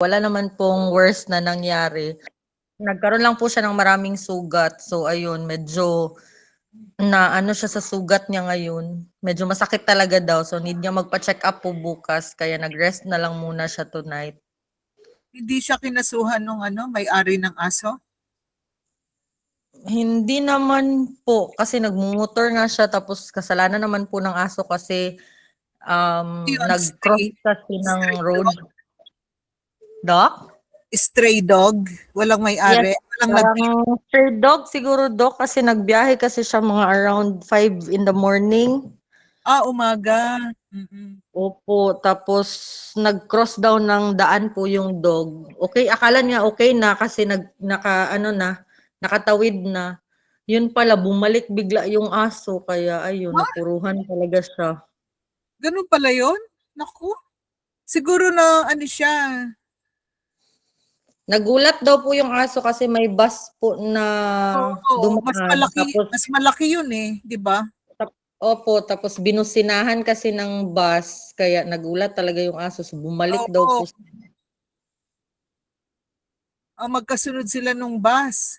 wala naman pong worse na nangyari. Nagkaroon lang po siya ng maraming sugat. So ayun, medyo na ano siya sa sugat niya ngayon. Medyo masakit talaga daw. So need niya magpa-check up po bukas. Kaya nag-rest na lang muna siya tonight. Hindi siya kinasuhan nung may-ari ng aso? Hindi naman po. Kasi nagmumotor nga siya. Tapos kasalanan naman po ng aso kasi Yun, nag-cross kasi ng road. Doc? Stray dog? Walang Yes, may-ari? Walang parang stray dog siguro, Doc, kasi nagbiyahe kasi siya mga around 5 in the morning. umaga. Mm-mm. Opo, tapos nag-cross down ng daan po yung dog. Okay, akala niya okay na kasi nakatawid na. Yun pala, bumalik bigla yung aso, kaya ayun, napuruhan talaga siya. Ganun pala yun? Naku, siguro na siya. Nagulat daw po yung aso kasi may bus po na Oo, dumaan. Tapos mas malaki yun eh, di ba? Opo, tapos binusinahan kasi ng bus, kaya nagulat talaga yung aso. So, bumalik daw Oo, po. magkasunod sila nung bus.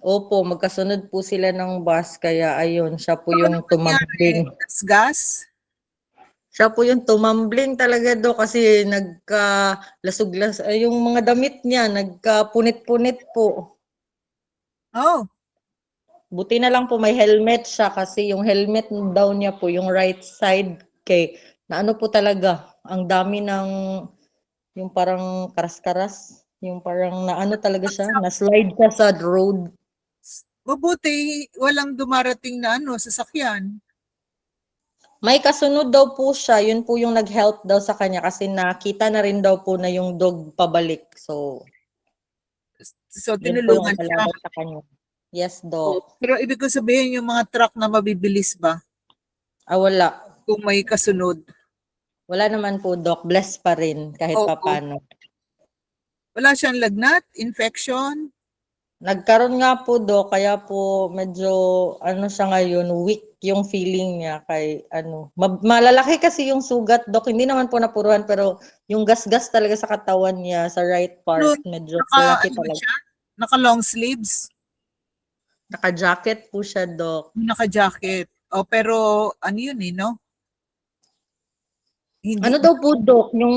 Opo, magkasunod po sila ng bus, kaya ayun, siya po So, yung ano tumambling. nangyari? Gas? Siya po yung tumambling talaga do kasi nagka-lasuglas, yung mga damit niya, nagka-punit-punit po. Oh, Buti na lang po may helmet siya kasi yung helmet daw niya po, yung right side, kay na ano po talaga, ang dami ng yung parang karas-karas, yung parang naano talaga siya, na-slide siya sa road. mabuti walang dumarating na sasakyan. May kasunod daw po siya, yun po yung nag-help daw sa kanya kasi nakita na rin daw po na yung dog pabalik. So, So, yun po yung tinulungan siya. salamat sa kanya. Yes, Oh, Doc. pero ibig ko sabihin yung mga truck na mabibilis ba Wala. kung may kasunod? Wala naman po, Doc. Bless pa rin kahit Oo. papano. Wala siyang lagnat, infection. Nagkaroon nga po, Doc, kaya po medyo ano siya ngayon, weak yung feeling niya kay malalaki kasi yung sugat, Doc. Hindi naman po napuruhan pero yung gasgas talaga sa katawan niya sa right part, medyo malaki Ano ba talaga. siya? Naka long sleeves, Naka-jacket po siya, Doc. naka jacket. Oh, pero ano yun no? Hindi Ano daw po, Doc, yung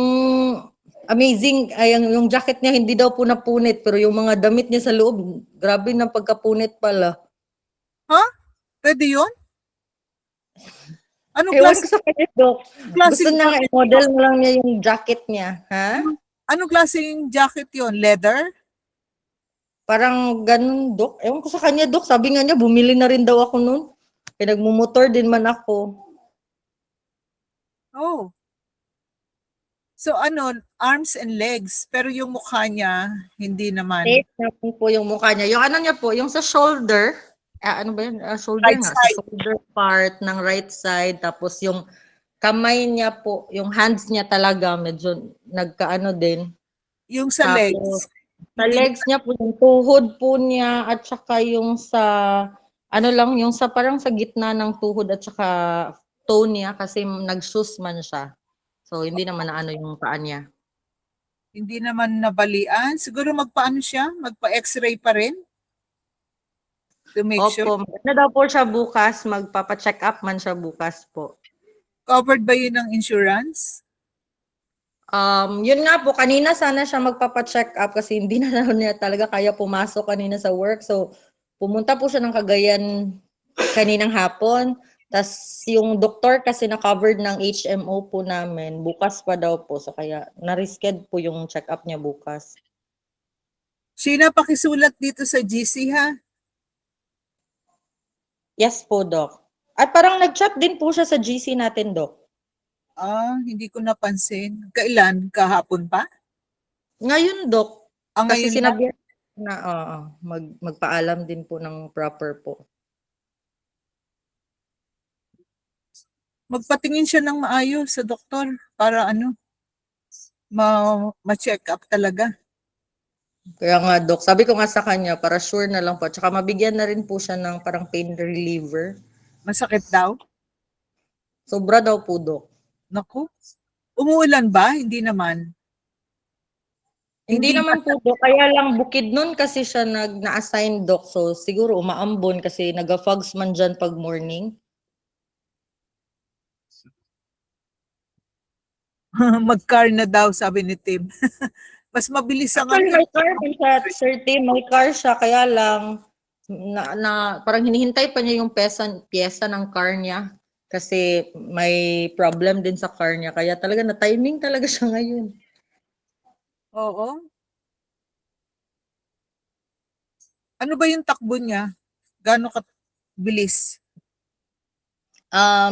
amazing, ay yung jacket niya hindi daw po napunit pero yung mga damit niya sa loob, grabe ng pagkapunit pala. ha? Pwede yun? Anong Ewan ko sa kanya, Doc. Gusto klaseng niya nga jacket i-model yun? mo lang niya yung jacket niya, ha? Anong klaseng jacket yun? Leather? Parang ganun, Dok. Ewan ko sa kanya, Dok. Sabi nga niya, bumili na rin daw ako nun. Kaya nagmumotor din man ako. Oh. So arms and legs, pero yung mukha niya, hindi naman. Tape naman po yung mukha niya. Yung ano niya po, yung sa shoulder, ano ba yun? Shoulder Right nga. Sa side. shoulder part ng right side. Tapos yung kamay niya po, yung hands niya talaga, medyo nagkaano din. Yung sa Tapos, legs, sa hindi legs niya po, yung tuhod po niya, at saka yung sa, ano lang, yung sa parang sa gitna ng tuhod at saka toe niya, kasi nag-shoes man siya. So, hindi naman na ano yung paa niya. hindi naman nabalian. Siguro magpaano siya? Magpa-x-ray pa rin to make sure. Opo, ano daw po siya bukas, magpapa-check up man siya bukas po. Covered ba yun ng insurance? Yun nga po, kanina sana siya magpapa-check up kasi hindi na daw niya talaga kaya pumasok kanina sa work. So, pumunta po siya ng Cagayan kaninang hapon. Tas yung doktor kasi na-covered ng HMO po namin, bukas pa daw po. So, kaya na-risked po yung check-up niya bukas. Sheena, pakisulat dito sa GC ha. Yes po, Doc. At parang nag-chat din po siya sa GC natin, Doc. Hindi ko napansin. Kailan? Kahapon pa? Ngayon, Doc, kasi Ngayon lang. sinabi na magpaalam din po ng proper po. Magpatingin siya ng maayos sa doktor para ma-check up talaga. Kaya nga, Doc, sabi ko nga sa kanya, para sure na lang po. Tsaka mabigyan na rin po siya ng parang pain reliever. Masakit daw? Sobra daw po, Doc. Naku. Umuulan ba? Hindi naman. Hindi Hindi naman po, Dok. Kaya lang bukid nun kasi siya na-assign, Dok. So, siguro umaambon kasi nag-fogs man dyan pag morning. mag-car na daw, sabi ni Tim. Mas mabilis ang Actually, may car din siya, Sir Tim. May car siya, kaya lang parang hinihintay pa niya yung pyesa ng car niya. Kasi may problem din sa car niya. Kaya talaga na-timing talaga siya ngayon. Oo. Ano ba yung takbo niya? Gaano kabilis?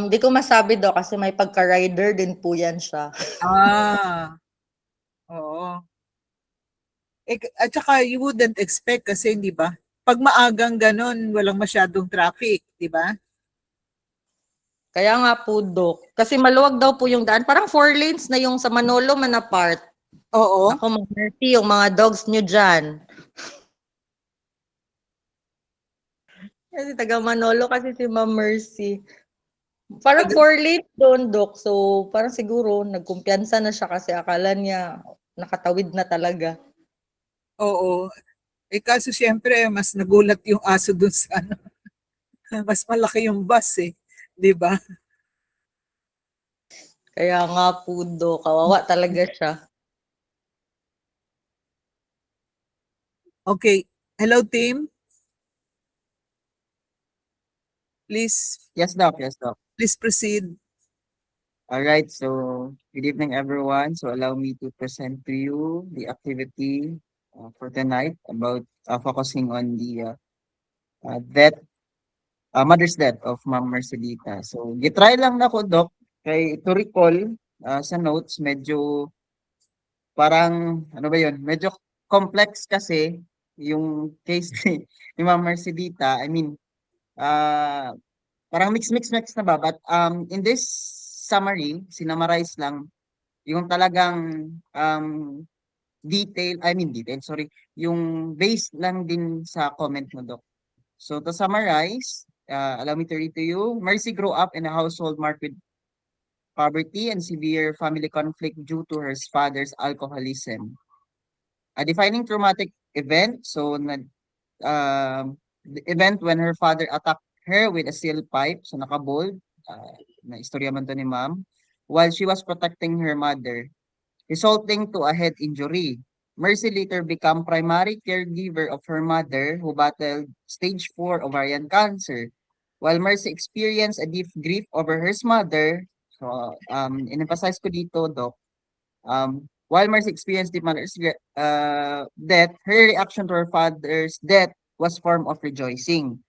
Di ko masabi daw kasi may pagka-rider din po yan siya. Ah, oo. At saka you wouldn't expect kasi, hindi ba? Pag maagang ganon, walang masyadong traffic, di ba? Kaya nga po, Dok. Kasi maluwag daw po yung daan. Parang 4 lanes na yung sa Manolo man na part. Oo. Naku, mag-mercy yung mga dogs nyo dyan. Kasi taga Manolo kasi si Ma'am Mercy. Parang 4 lanes doon, Dok. So, parang siguro nagkumpiyansa na siya kasi akala niya nakatawid na talaga. Oo. Kaso siyempre, mas nagulat yung aso dun sa ano. Mas malaki yung bus eh. Di ba? Kaya nga po, Dok. Kawawa talaga siya. Okay. Hello, Tim. Please Yes, Doc. Yes, Doc. proceed. All right. So, good evening, everyone. So, allow me to present to you the activity for tonight about focusing on the death, mother's death of Ma'am Mercelita. So, gitry lang na ko, Doc, kay to recall sa notes, medyo parang, ano ba yun, medyo complex kasi yung case ni Ma'am Mercelita. I mean, uh, parang mix na ba? But in this summary, sinamarize lang yung talagang sorry, yung based lang din sa comment mo, Doc. So to summarize, allow me to read to you. Mercy grew up in a household marked with poverty and severe family conflict due to her father's alcoholism. A defining traumatic event, the event when her father attacked her with a steel pipe, so nakabold, na istorya man to ni ma'am, while she was protecting her mother, resulting to a head injury. Mercy later became primary caregiver of her mother who battled stage 4 ovarian cancer. While Mercy experienced a deep grief over her mother, so in-emphasize ko dito, Doc, while Mercy experienced deep mother's death, her reaction to her father's death was form of rejoicing.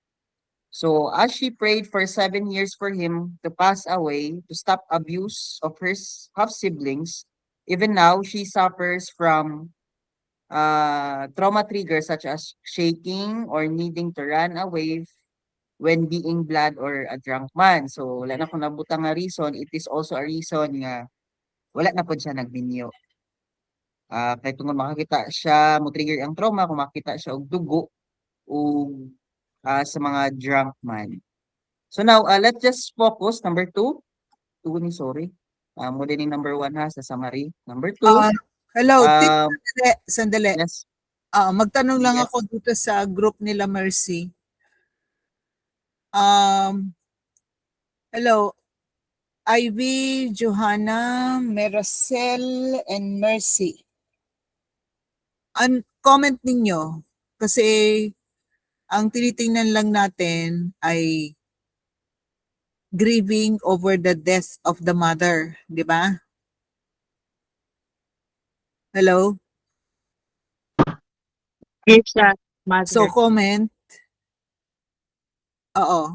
So as she prayed for 7 years for him to pass away, to stop abuse of her half siblings, even now she suffers from trauma triggers such as shaking or needing to run away when being blood or a drunk man. So wala na kung nabutang nga reason, it is also a reason nga wala na po siya nagminyo. Kaya tungkol makakita siya, mo trigger ang trauma, kung makita siya og dugo o sa mga drunk man. So now, let's just focus. Number two, sorry. Mo din yung number 1 ha, sa summary. Number 2, Hello, Tim. Sandali. yes, Magtanong lang yes. ako dito sa group nila Mercy. Hello, Ivy, Johanna, Meracel, and Mercy. Comment ninyo kasi ang tinitingnan lang natin ay grieving over the death of the mother, di ba? Hello? Yes, mother. So comment. Oo.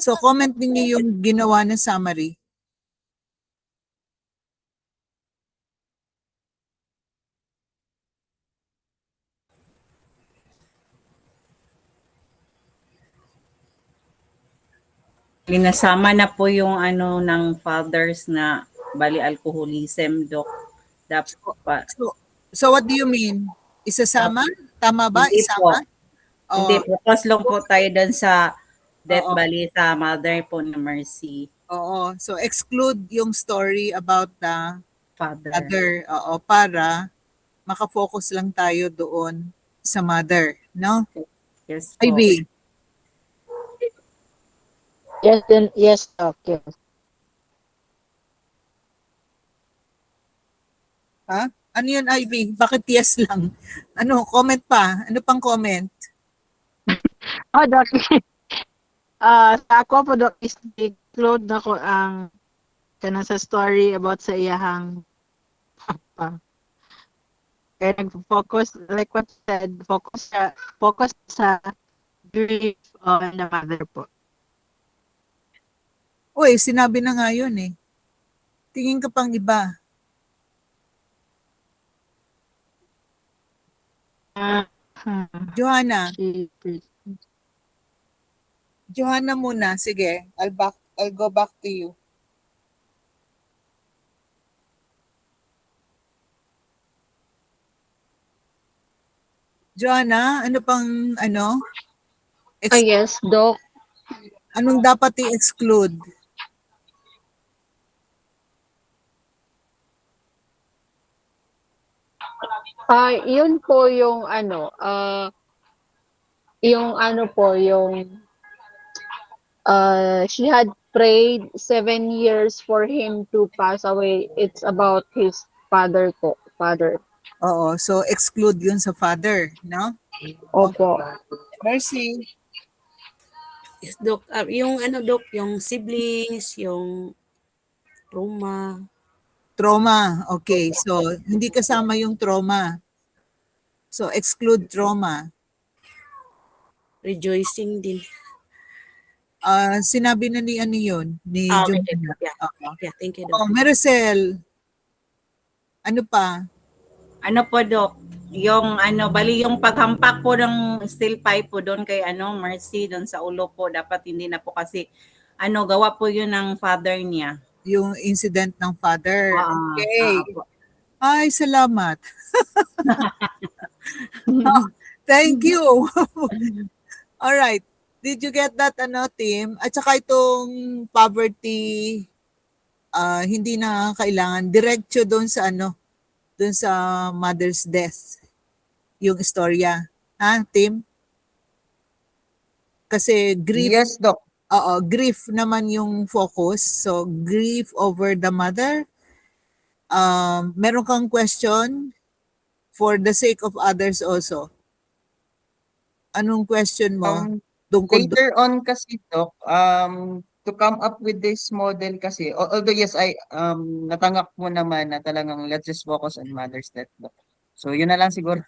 So comment ninyo yung ginawa ng summary. Linasama na po yung ano ng fathers na bali alcoholism, Doc. Dapat So what do you mean? Isasama? Tama ba? Hindi po. Isama? Hindi, focus lang po tayo dun sa death Oo. bali sa mother po ni Mercy. Oo. So exclude yung story about the father. Oo, para makafocus lang tayo doon sa mother, no? Yes po. Ivy, Yes, then, yes, Doc. Yes. ano yun, Ivy? Bakit yes lang? Ano, comment pa? Ano pang comment? Oh, Doc. Sa ako po, Doc, is include na ko ang kana sa story about sa iyahang papa. Kaya nag-focus, like what said, focus sa grief on the mother po. Uy, sinabi na nga yun eh. Tingin ka pang iba. Uh, Johanna, she, Johanna muna. Sige, I'll go back to you. Joanna, ano pang ano? Yes, Doc. Anong dapat i-exclude? Yun po yung yung ano po, yung she had prayed 7 years for him to pass away. It's about his father po, father. Oo, so exclude yun sa father, no? Opo. Mercy. Yes, Dok. Yung ano, Dok, yung siblings, yung trauma. Trauma. Okay, so hindi kasama yung trauma. So exclude trauma. Rejoicing din. Sinabi na ni ano yun? Ni Okay, Joanna. yeah. Oo. Yeah, thank you, Dok. Oh, Maricel. Ano pa? Ano po, Doc? Yung ano, bali yung paghampak po ng steel pipe po doon kay Mercy doon sa ulo po, dapat hindi na po kasi gawa po yun ng father niya. Yung incident ng father. Okay. Po. Ay, salamat. Thank you. All right. Did you get that, Tim? At saka itong poverty, hindi na kailangan. Diretso doon sa doon sa mother's death. Yung istorya. Ha, Tim? Kasi grief, Yes, Doc. grief naman yung focus. So, grief over the mother. Meron kang question for the sake of others also. Anong question mo? Tungkol Later on kasi, Doc, to come up with this model kasi, although yes, I natanggap mo naman na talagang let's just focus on mother's death, Doc. So yun na lang siguro.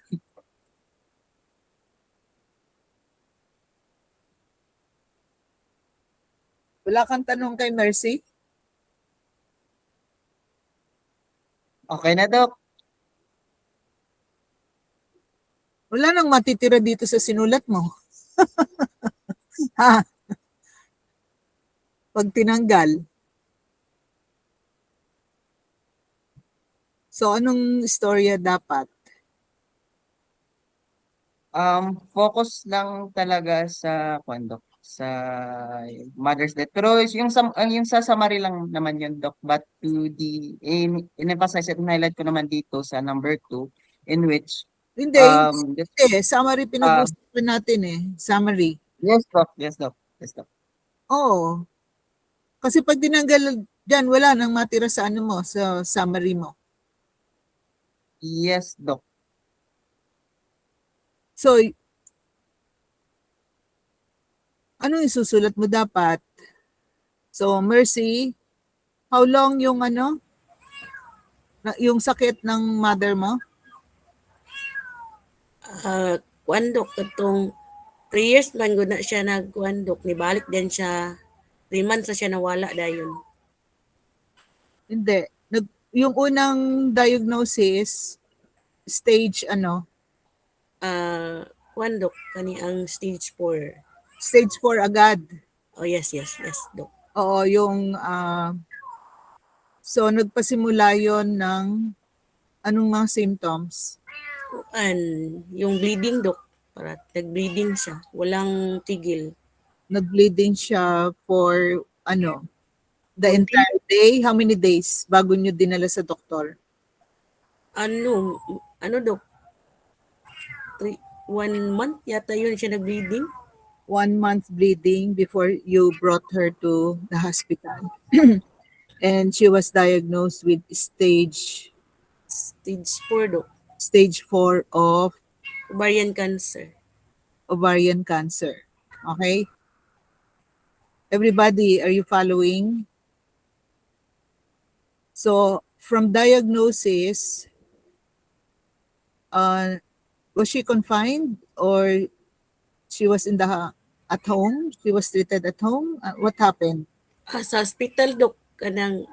Wala kang tanong kay Mercy? Okay na, Doc. Wala nang matitira dito sa sinulat mo. Ha? Pag tinanggal. So, anong istorya dapat? Focus lang talaga sa Doc, sa mother's death. Pero yung sa summary lang naman yun, Doc, but to in-emphasize at highlight ko naman dito sa number 2 in which Hindi, summary pinag-uusapan natin eh. Summary. yes, Doc. Yes, Doc. Yes, Doc. Oo. Kasi pag tinanggal dyan, wala nang matira sa mo, sa summary mo. Yes, Doc. So, anong isusulat mo dapat? So, Mercy, how long yung yung sakit ng mother mo? Dok, katong 3 years man gud na siya Dok. Nibalik din siya. 3 months na siya nawala dayon. Hindi. Yung unang diagnosis, stage Dok, kani ang stage 4. Stage 4 agad. Oh, yes, Dok. Oo, yung so nagpasimula yon ng anong mga symptoms? Yung bleeding, Dok. Para nag-bleeding siya. Walang tigil. Nag-bleeding siya for the entire day? How many days bago nyo dinala sa doktor? Ano, Dok? 1 month yata yun siya nag-bleeding. 1 month bleeding before you brought her to the hospital. And she was diagnosed with stage Stage 4, Dok. 4 of Ovarian cancer. ovarian cancer. Okay? Everybody, are you following? So, from diagnosis, was she confined or she was at home? She was treated at home? What happened? Sa hospital, Dok, kanang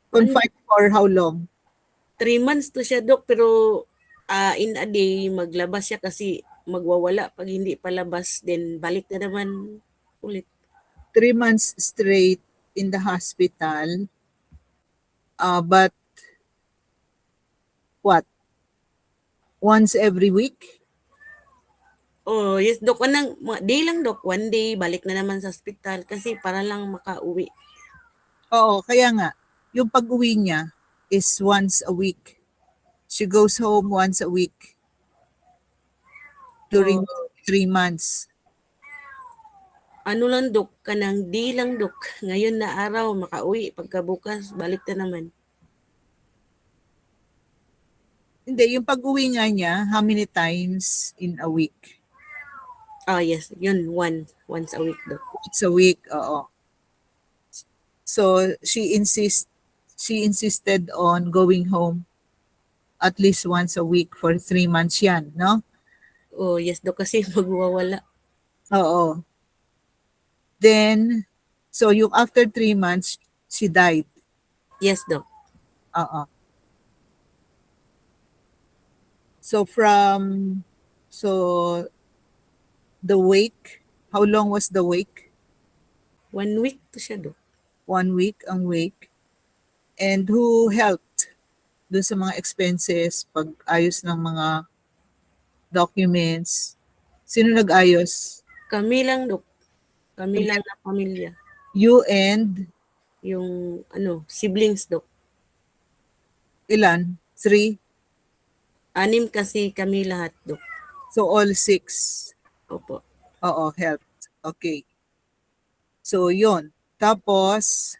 Confined for how long? 3 months to siya, Dok, pero in a day, maglabas siya kasi magwawala pag hindi palabas, then balik na naman ulit. 3 months straight in the hospital. But what? Once every week? Oh, yes, Dok. Day lang, Dok. 1 day, balik na naman sa hospital kasi para lang makauwi. Oo, kaya nga, yung pag-uwi niya is once a week. She goes home once a week during 3 months. Ano lang, Dok, kanang day lang, Dok. Ngayon na araw, makauwi. Pagkabukas, balik na naman. Hindi, yung pag-uwi nga niya, how many times in a week? Oh, yes. Yun, once a week, Dok. Once a week, oo. So, she insisted on going home at least once a week for 3 months yan, no? Oh, yes, Dok, kasi magwawala. Oo. Then, so yung after 3 months, she died. Yes, Dok. Oo. So the wake, how long was the wake? 1 week to siya, Dok. 1 week ang wake. And who helped dun sa mga expenses, pag-ayos ng mga documents? Sino nag-ayos? Kami lang, Dok. Kami lang na pamilya. You and Yung, siblings, Dok. ilan? 3? 6 kasi kami lahat, Dok. So all 6. Opo. Oo, helped. Okay. So yon. Tapos,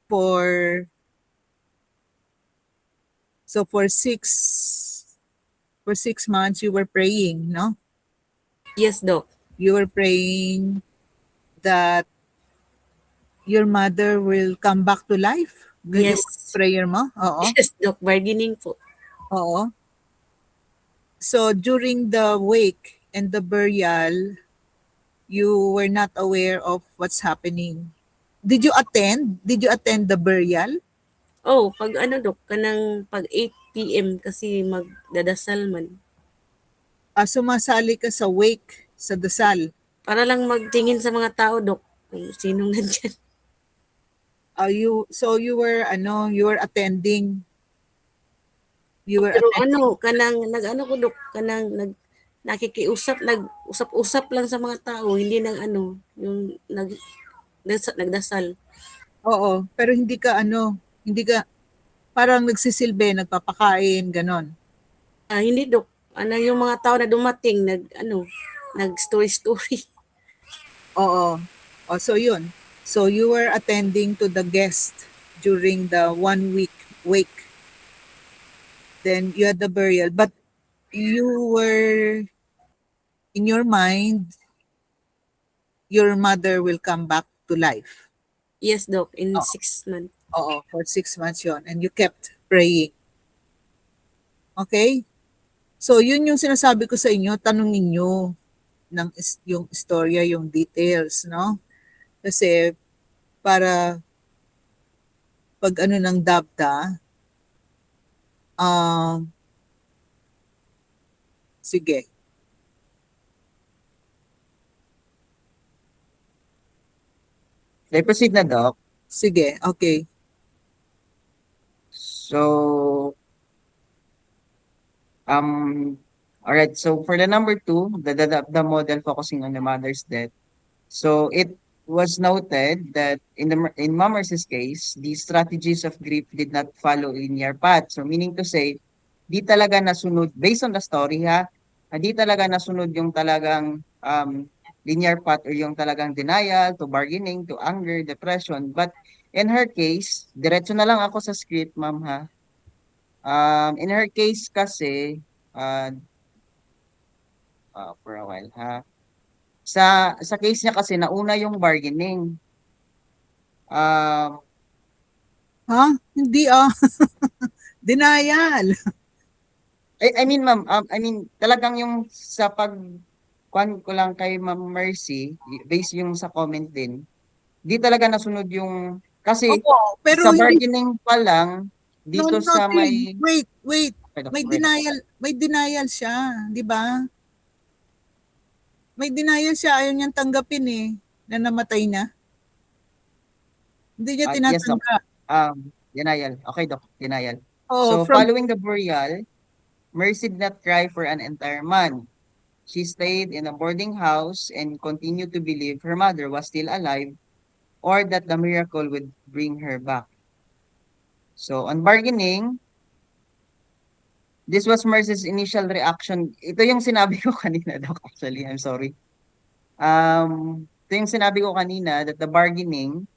for 6 months you were praying, no? Yes, Dok. You were praying that your mother will come back to life. Ganyan Yes. yung prayer mo? Oo. Yes, Dok. Bargaining po. Oo. So during the wake and the burial, you were not aware of what's happening. Did you attend? Did you attend the burial? Oh, pag Dok, kanang pag 8 p.m. kasi magdadasal man. Sumasali ka sa wake, sa dasal. Para lang magtingin sa mga tao, Dok, kung sinong nandyan. You were attending. You were Pero attending. kanang ko, Dok, kanang nag-usap-usap lang sa mga tao, hindi yung nagdasal. Oo, pero hindi ka parang nagsisilbi, nagpapakain, ganon. Hindi, Dok. Yung mga tao na dumating, nag-story-story. Oo. So yun. So you were attending to the guest during the 1 week wake. Then you had the burial, but you were in your mind, your mother will come back to life. Yes, Dok, in Oo. 6 months. Oo, for 6 months yon, and you kept praying. Okay? So yun yung sinasabi ko sa inyo, tanungin nyo yung istorya, yung details, no? Kasi para pag ng dabda, sige. May proceed na, Doc. Sige, okay. So, all right. So for the number 2, the model focusing on the mother's death. So it was noted that in Ma'am Mercy's case, the strategies of grief did not follow linear path. So meaning to say, di talaga nasunod, based on the story ha, di talaga nasunod yung talagang linear path or yung talagang denial to bargaining to anger, depression. But in her case, diretso na lang ako sa script, ma'am ha. In her case kasi, uh, for a while ha, sa case niya kasi nauna yung bargaining. Um, Ha? Hindi Denial. I mean ma'am, I mean talagang yung sa kwan ko lang kay Ma'am Mercy, based yung sa comment din, di talaga nasunod yung kasi Oo, pero sa hindi. bargaining pa lang No, dito no, sa Tim. may Wait. May denial siya, di ba? May denial siya, ayaw niyang tanggapin na namatay na. Hindi niya yes doc. tinatanggap. Denial. Okay doc, denial. Oh, So from following the burial, Mercy did not cry for an entire month. She stayed in a boarding house and continued to believe her mother was still alive or that the miracle would bring her back. So on bargaining, this was Mercy's initial reaction. Ito yung sinabi ko kanina, Doc, actually. I'm sorry. Ito yung sinabi ko kanina that the bargaining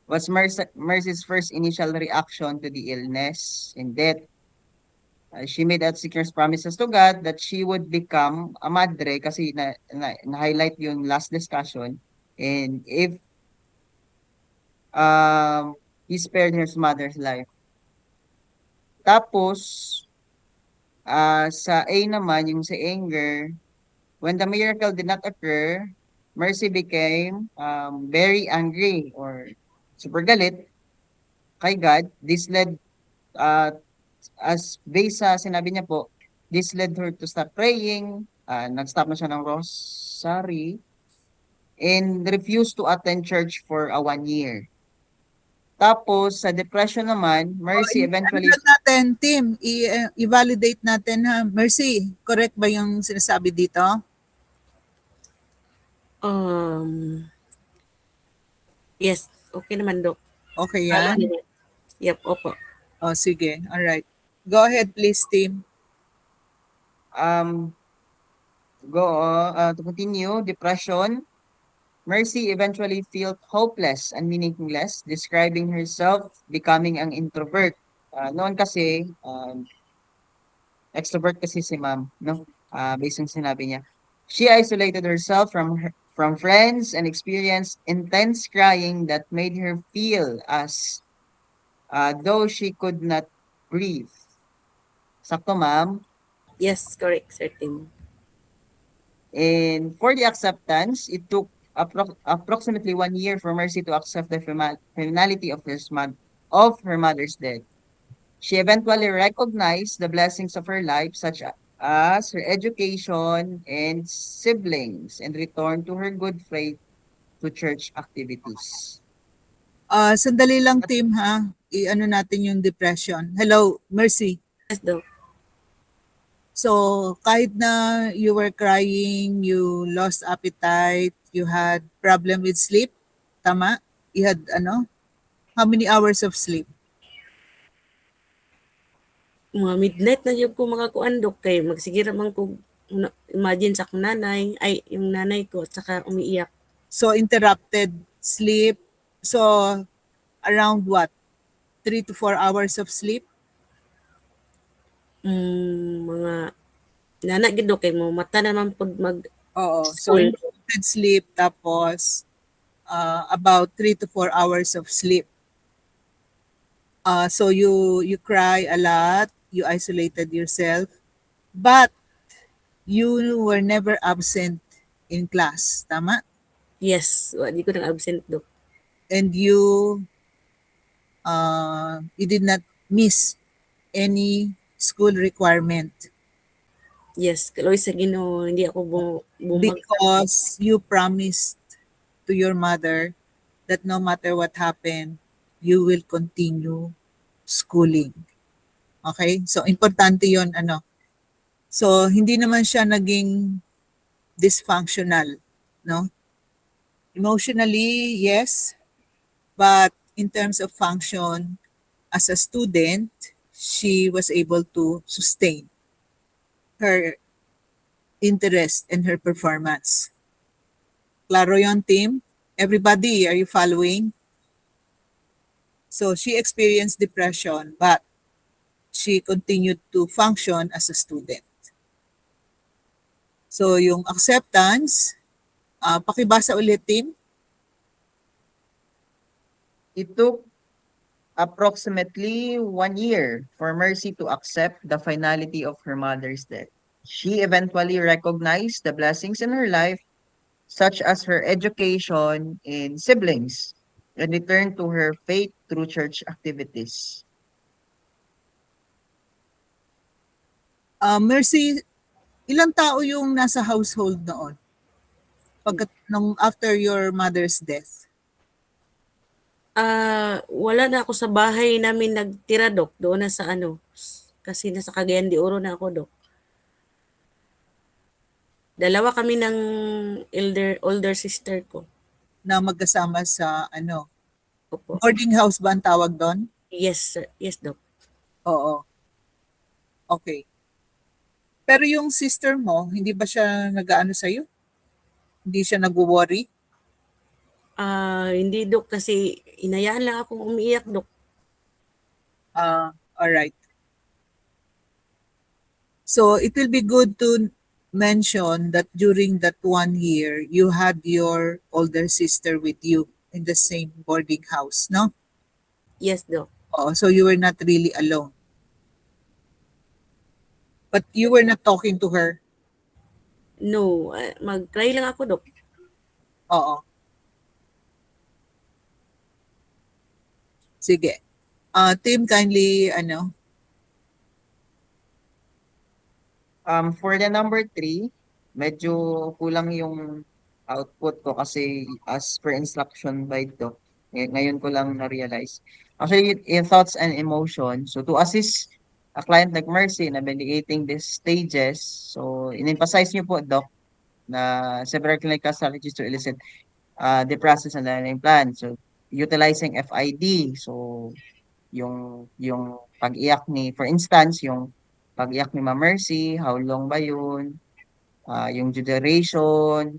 was Mercy's first initial reaction to the illness and death. She made outsickers promises to God that she would become a madre kasi na-highlight yung last discussion. And if he spared her mother's life. Tapos, sa A naman, yung sa anger, when the miracle did not occur, Mercy became very angry or super galit kay God. This led, as based sa sinabi niya po, this led her to stop praying, nag-stop na siya ng rosary, and refused to attend church for 1 year. Tapos, sa depression naman, Mercy eventually... natin, Tim, i-validate natin ha. Mercy, correct ba yung sinasabi dito? Yes, okay naman, Dok. Okay yan? Yep, opo. Oh, sige. All right. Go ahead, please, Tim. To continue, depression, Mercy eventually felt hopeless and meaningless, describing herself becoming an introvert. Noon kasi, extrovert kasi si ma'am, no? Based on sinabi niya. She isolated herself from friends and experienced intense crying that made her feel as though she could not breathe. Sakto, ma'am? Yes, correct, Sir Tim. And for the acceptance, it took approximately 1 year for Mercy to accept the finality of her mother's death. She eventually recognized the blessings of her life, such as her education and siblings, and returned to her good faith to church activities. Sandali lang, Tim, ha? I-ano natin yung depression. Hello, Mercy. Yes, Dok. So, kahit na you were crying, you lost appetite, you had problem with sleep, tama? You had how many hours of sleep? Mga midnight na yung ko makakuan, Dok, kay magsigira man ko imagine sa akong nanay, ay yung nanay ko, at saka umiiyak. So, interrupted sleep. So, around what? 3 to 4 hours of sleep? Mga nana gid, Dok, kay mo mata naman pod mag Oo. So, school. interrupted sleep, tapos about 3 to 4 hours of sleep. So, you cry a lot, you isolated yourself, but you were never absent in class, tama? Yes, di ko nang absent, Dok. And you did not miss any school requirement Yes, kaloy sa Ginoo, hindi ako bumag. because you promised to your mother that no matter what happened, you will continue schooling. Okay? So, importante yon So, hindi naman siya naging dysfunctional, no? Emotionally, yes, but in terms of function as a student, she was able to sustain her interest and her performance. Klaro yon, team? Everybody, are you following? So she experienced depression, but she continued to function as a student. So yung acceptance, pakibasa ulit, team. It took approximately 1 year for Mercy to accept the finality of her mother's death. She eventually recognized the blessings in her life, such as her education and siblings, and returned to her faith through church activities. Mercy, ilang tao yung nasa household noon? After your mother's death? Wala na ako sa bahay namin nagtira, Dok. Doon na sa ano, kasi nasa Cagayan de Oro na ako, Dok. Dalawa kami ng older sister ko. Na magkasama sa ano, Opo. boarding house ba ang tawag doon? Yes, sir. Yes, Dok. Oo. Okay. Pero yung sister mo, hindi ba siya nag-aano sa'yo? Hindi siya nag-worry? Hindi, Dok, kasi inayaan lang akong umiiyak, Dok. All right. So it will be good to mention that during that 1 year, you had your older sister with you in the same boarding house, no? Yes, Dok. Oh, so you were not really alone. But you were not talking to her. No, mag-cry lang ako, Dok. Oo. Sige. Team, kindly, ano, For the number 3, medyo kulang yung output ko kasi as per instruction by Doc, ngayon ko lang na-realize. Actually, in thoughts and emotions, so to assist a client like Mercy in navigating these stages, so in-emphasize niyo po, Doc, na several clinical strategies to elicit the process and learning plan. So, utilizing FID, so yung pag-iyak ni, for instance, yung pag-iyak ni Ma'am Mercy, how long ba yun? Yung due duration,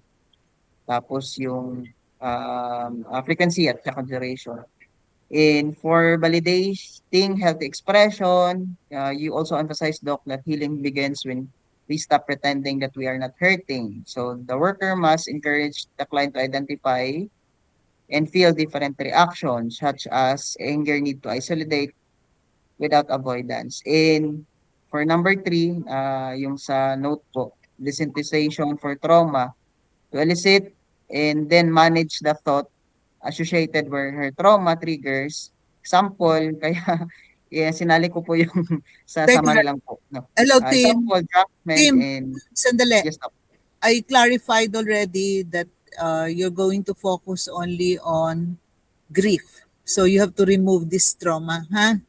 tapos yung frequency at saka duration. And for validating healthy expression, you also emphasize, Doc, that healing begins when we stop pretending that we are not hurting. So the worker must encourage the client to identify and feel different reactions, such as anger, need to isolate without avoidance. And for number 3, yung sa note po, desensitization for trauma, to elicit and then manage the thought associated where her trauma triggers. Example, kaya sinali ko po yung sa Teka. summary lang po. No. hello, team. Example, entrapment Team. and Sandali. yes, Doc. I clarified already that you're going to focus only on grief. So you have to remove this trauma, ha?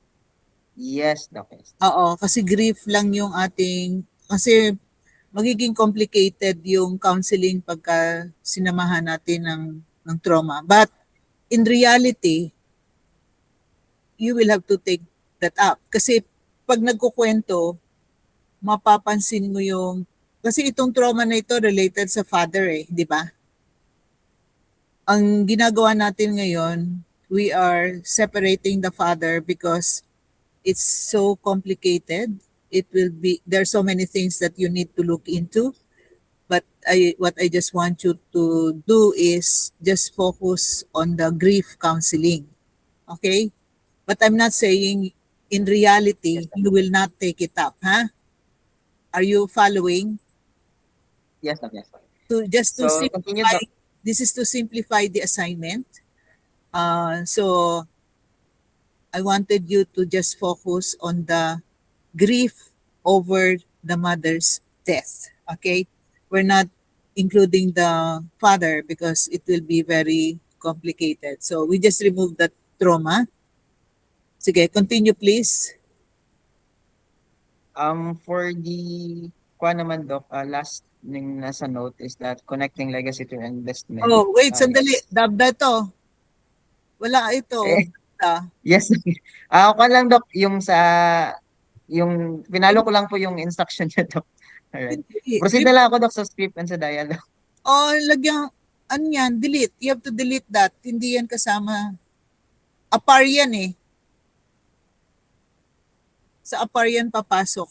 Yes, Doc. Yes. Oo, kasi grief lang yung ating, kasi magiging complicated yung counseling pagka sinamahan natin ng trauma. But in reality, you will have to take that up. Kasi pag nagkukwento, mapapansin mo yung, kasi itong trauma na ito related sa father di ba? Ang ginagawa natin ngayon, we are separating the father because it's so complicated. It will be, there are so many things that you need to look into. But what I just want you to do is just focus on the grief counseling. Okay? But I'm not saying in reality, you will not take it up, huh? Are you following? Yes, Doc. Yes, Doc. Just to So, continue, simplify, Doc. this is to simplify the assignment. So I wanted you to just focus on the grief over the mother's death. Okay? We're not including the father because it will be very complicated. So we just remove that trauma. Sige, continue please. For the naman, Doc, last yung nasa note is that connecting legacy to investment. Oh, wait, sandali. Yes. Dabda to. Wala ito. Eh, Ah, yes. Ako lang, Doc, yung pinalo ko lang po yung instruction niya, Doc. Alright. hindi. Proceed na lang ako, Doc, sa script and sa dialogue. Oh, lagyan, ano yan, delete. You have to delete that. Hindi yan kasama. Apar yan eh. Sa apar yan papasok.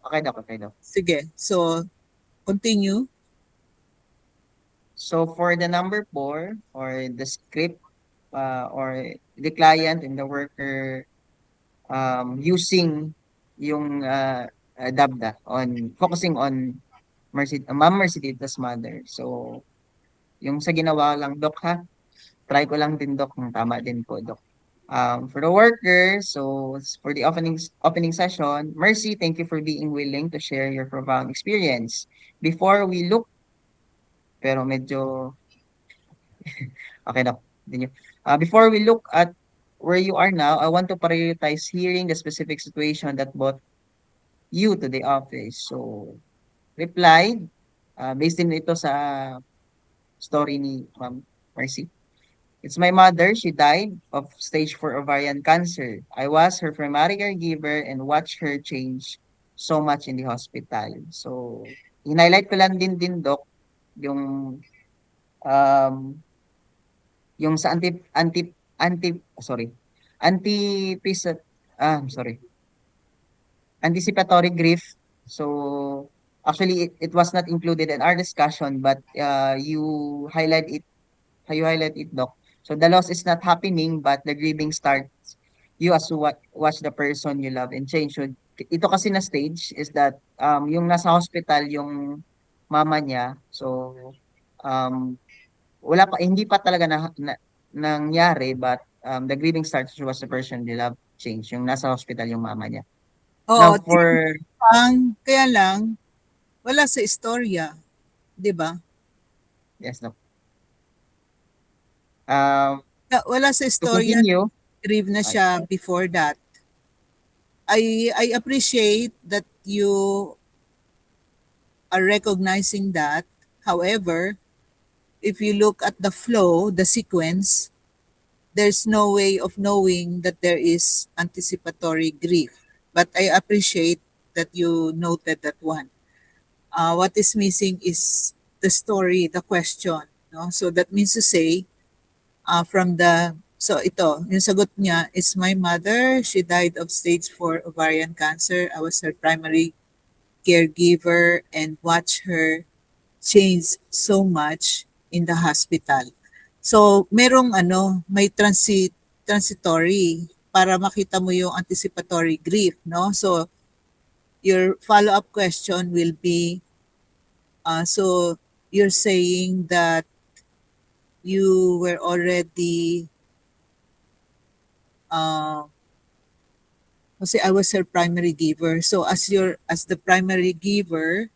Okay, Doc, okay, Doc. Sige. So, continue. So for the number 4 or the script or the client and the worker using yung DABDA on focusing on Ma'am Mercedita's mother. So yung sa ginawa lang, Doc, ha? Try ko lang din, Doc, kung tama din po, Doc. For the worker, so for the opening session, Mercy, thank you for being willing to share your profound experience. Before we look, pero medyo okay, Doc. Continue. Before we look at where you are now, I want to prioritize hearing the specific situation that brought you to the office. So, replied, based din ito sa story ni Ma'am Mercy. It's my mother. She died of stage 4 ovarian cancer. I was her primary caregiver and watched her change so much in the hospital. So, in-highlight ko lang din, Doc, yung um, yung sa sorry, anticipatory grief. So actually it was not included in our discussion, but you highlight it, Doc. So the loss is not happening, but the grieving starts you as you watch the person you love and change. So ito kasi na stage is that yung nasa hospital yung mama niya. So um wala pa, hindi pa talaga nangyari, but the grieving starts was the person they love change, yung nasa hospital yung mama niya. Now Oh, for kaya lang, wala sa istorya. Di ba? yes, no. Wala sa To istorya, continue, grieve na siya before that. I appreciate that you are recognizing that. However, if you look at the flow, the sequence, there's no way of knowing that there is anticipatory grief. But I appreciate that you noted that one. What is missing is the story, the question. No? So that means to say, so ito, yung sagot niya is my mother. She died of stage 4 ovarian cancer. I was her primary caregiver and watched her change so much in the hospital. So, may transitory para makita mo yung anticipatory grief, no? So, your follow-up question will be, so you're saying that you were already, kasi I was her primary giver. So, as the primary giver,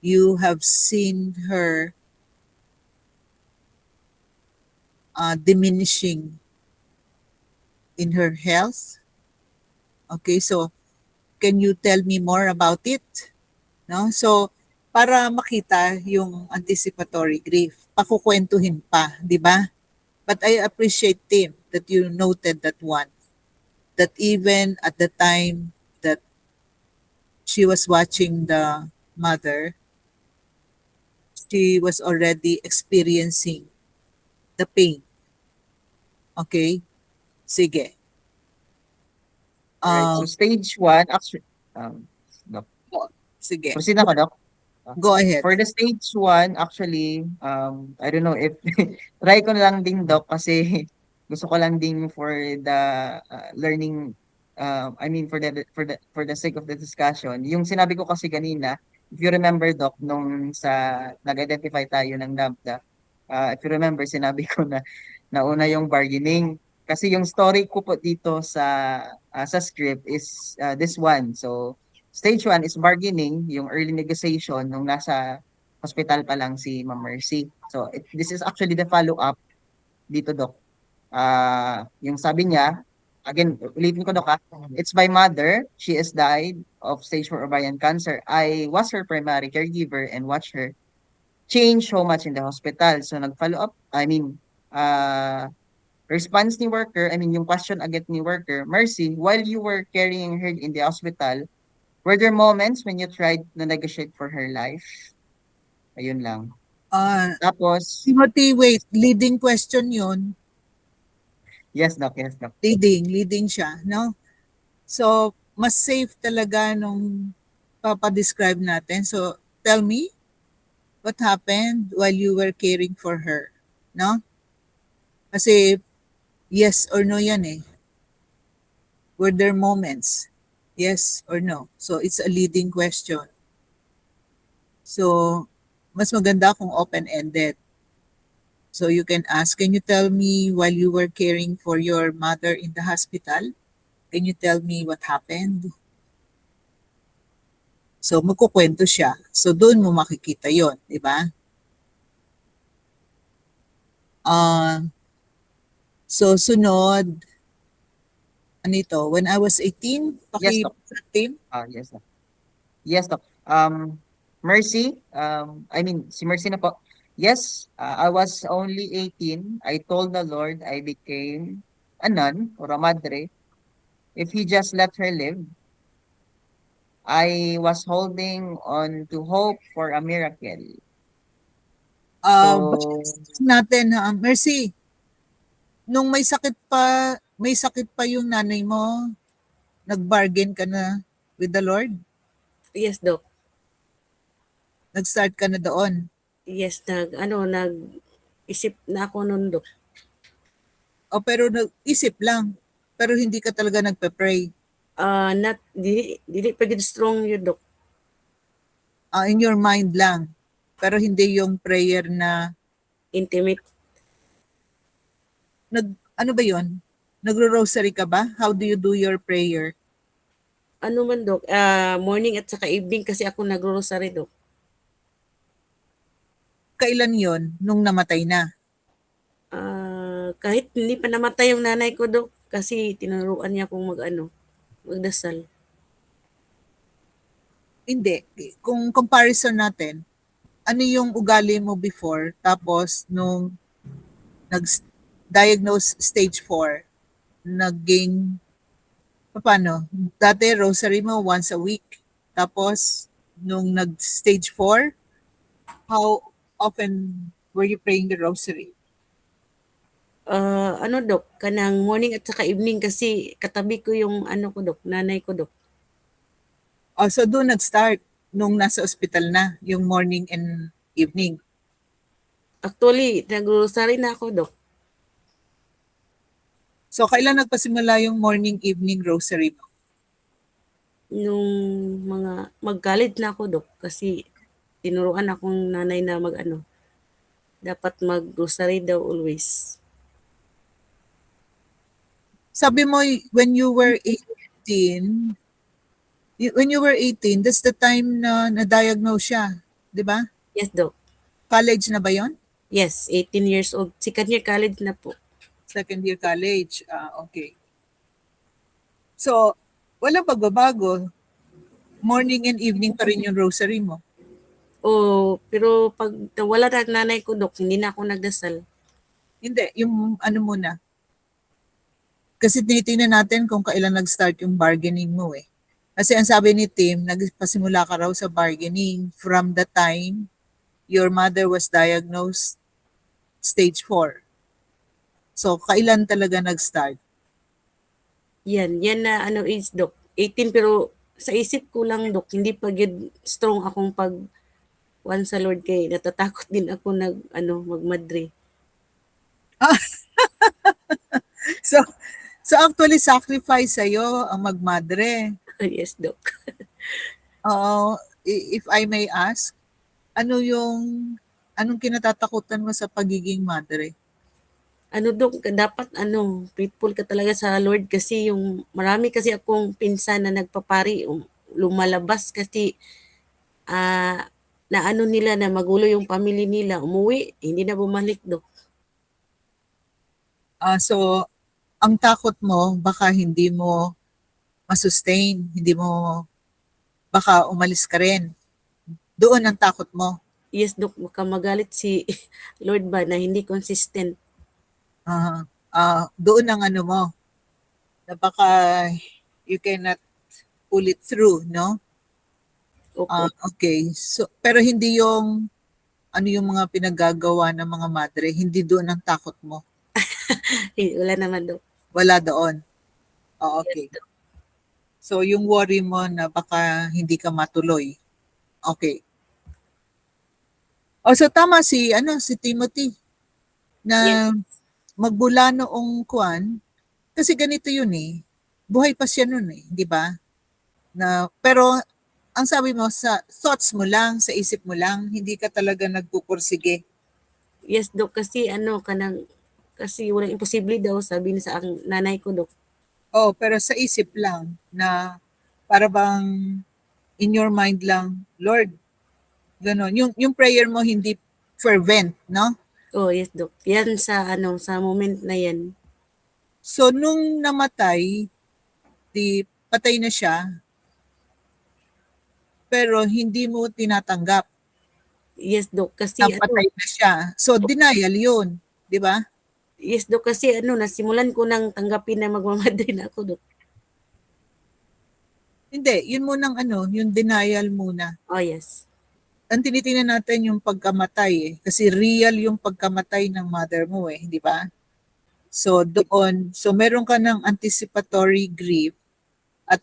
you have seen her diminishing in her health. Okay, so can you tell me more about it? No? So, para makita yung anticipatory grief, pakukwentuhin pa, di ba? But I appreciate, Tim, that you noted that one. That even at the time that she was watching the mother, she was already experiencing the pain. Okay? Sige. right, so stage 1, actually, Doc. Sige. Proceed na ako, Doc. Go ahead. For the stage 1, actually, I don't know if try ko na lang din, Doc, kasi gusto ko lang din for the learning, I mean for the sake of the discussion. Yung sinabi ko kasi kanina, if you remember, Doc, nung nag-identify tayo ng NABDA, if you remember, sinabi ko na nauna yung bargaining. Kasi yung story ko po dito sa script is this one. So, stage 1 is bargaining, yung early negotiation nung nasa hospital pa lang si Ma'am Mercy. So, this is actually the follow-up dito, Doc. Yung sabi niya, again, ulitin ko, Dok, it's my mother. She has died of stage 4 ovarian cancer. I was her primary caregiver and watched her change so much in the hospital. So nag-follow up, response ni worker, yung question agad ni worker, Mercy, while you were carrying her in the hospital, were there moments when you tried to negotiate for her life? Ayun lang. Tapos, Timothy, wait, leading question yun. yes, Doc, yes, Doc. Leading siya, no? So, mas safe talaga nung papadescribe natin. So, tell me what happened while you were caring for her, no? Kasi yes or no yan eh. Were there moments? Yes or no? So, it's a leading question. So, mas maganda kung open-ended. So, you can ask, can you tell me while you were caring for your mother in the hospital? Can you tell me what happened? So, magkukwento siya. So, doon mo makikita yon, di ba? So, sunod, ano ito? When I was 18, Yes, Doc. team? Yes, Doc. Yes, Doc. Mercy, si Mercy na po. Yes, I was only 18. I told the Lord I became a nun or a madre. If He just let her live, I was holding on to hope for a miracle. So, Natin, Mercy, nung may sakit pa yung nanay mo, nag-bargain ka na with the Lord? Yes, Doc. Nag-start ka na doon? Yes, nag-isip na ako nun, Doc. O pero nag-isip lang, pero hindi ka talaga nagpe-pray. Dili pa gid strong yun, Doc. In your mind lang, pero hindi yung prayer na, Intimate. ano ba yun? Nagro-rosary ka ba? How do you do your prayer? Ano man, Doc? Morning at saka evening kasi ako nagro-rosary, Doc. Kailan yon nung namatay na? Kahit hindi pa namatay yung nanay ko, Doc, kasi tinuruan niya akong magdasal. Hindi. Kung comparison natin, ano yung ugali mo before, tapos nung nag-diagnose stage 4, naging, paano? Dati rosary mo once a week. Tapos, nung nag-stage 4, how often were you praying the rosary? Doc, kanang morning at saka evening kasi katabi ko yung ko, Doc, nanay ko, Doc. So doon nag-start nung nasa ospital na, yung morning and evening. Actually, nag-rosary na ako, Doc. So kailan nagpasimula yung morning evening rosary mo? Nung mag-college na ako, Doc, kasi tinuruan akong nanay na dapat mag-rosary daw always. Sabi mo, when you were 18, that's the time na na-diagnose siya, di ba? Yes, Doc. College na ba yon? Yes, 18 years old. Second year college na po. Second year college. Okay. So, walang pagbabago. Morning and evening pa rin yung rosary mo. Pero pag nawala na ang nanay ko, Doc, hindi na ako nagdasal. Hindi, yung ano muna. Kasi tinitingnan natin kung kailan nag-start yung bargaining mo eh. Kasi ang sabi ni Tim, nagpasimula ka raw sa bargaining from the time your mother was diagnosed stage 4. So, kailan talaga nag-start? Yan na age, Doc. 18 pero sa isip ko lang, Doc, hindi pa gid strong akong one sa Lord kay natatakot din ako magmadre. So actually sacrifice sa'yo ang magmadre. Yes, Doc. If I may ask, anong kinatatakutan mo sa pagiging madre? Doc, dapat faithful ka talaga sa Lord kasi yung marami kasi akong pinsan na nagpapari, lumalabas kasi na nila na magulo yung family nila, umuwi, hindi na bumalik, Doc. So ang takot mo, baka hindi mo masustain, hindi mo, baka umalis ka rin. Doon ang takot mo. Yes, Dok, baka magalit si Lord ba na hindi consistent. Doon ang ano mo, na baka you cannot pull it through, no? Opo. Okay. So, pero hindi yung ano yung mga pinagagawa ng mga madre, hindi doon ang takot mo. Wala naman, Dok. Wala doon. Okay. So, yung worry mo na baka hindi ka matuloy. Okay. So tama si Timothy na magbula noong kuan kasi ganito yun eh. Buhay pa siya noon eh, di ba? Pero ang sabi mo sa thoughts mo lang, sa isip mo lang, hindi ka talaga nagpupursige. Yes, Dok, kasi kasi walang imposible daw, sabi ni sa ang nanay ko, Dok. Pero sa isip lang na para bang in your mind lang, Lord, gano'n. Yung prayer mo hindi fervent, no? Oh, yes, Dok. Yan sa sa moment na yan. So nung namatay, patay na siya, pero hindi mo tinatanggap. Yes, Dok, kasi Napatay na siya. So denial yun, di ba? yes, Dok, kasi nasimulan ko nang tanggapin na magmamadre na ako, Dok. Hindi, yun munang yung denial muna. Oh, yes. Ang tinitingnan natin yung pagkamatay eh. Kasi real yung pagkamatay ng mother mo eh, di ba? So doon, meron ka ng anticipatory grief at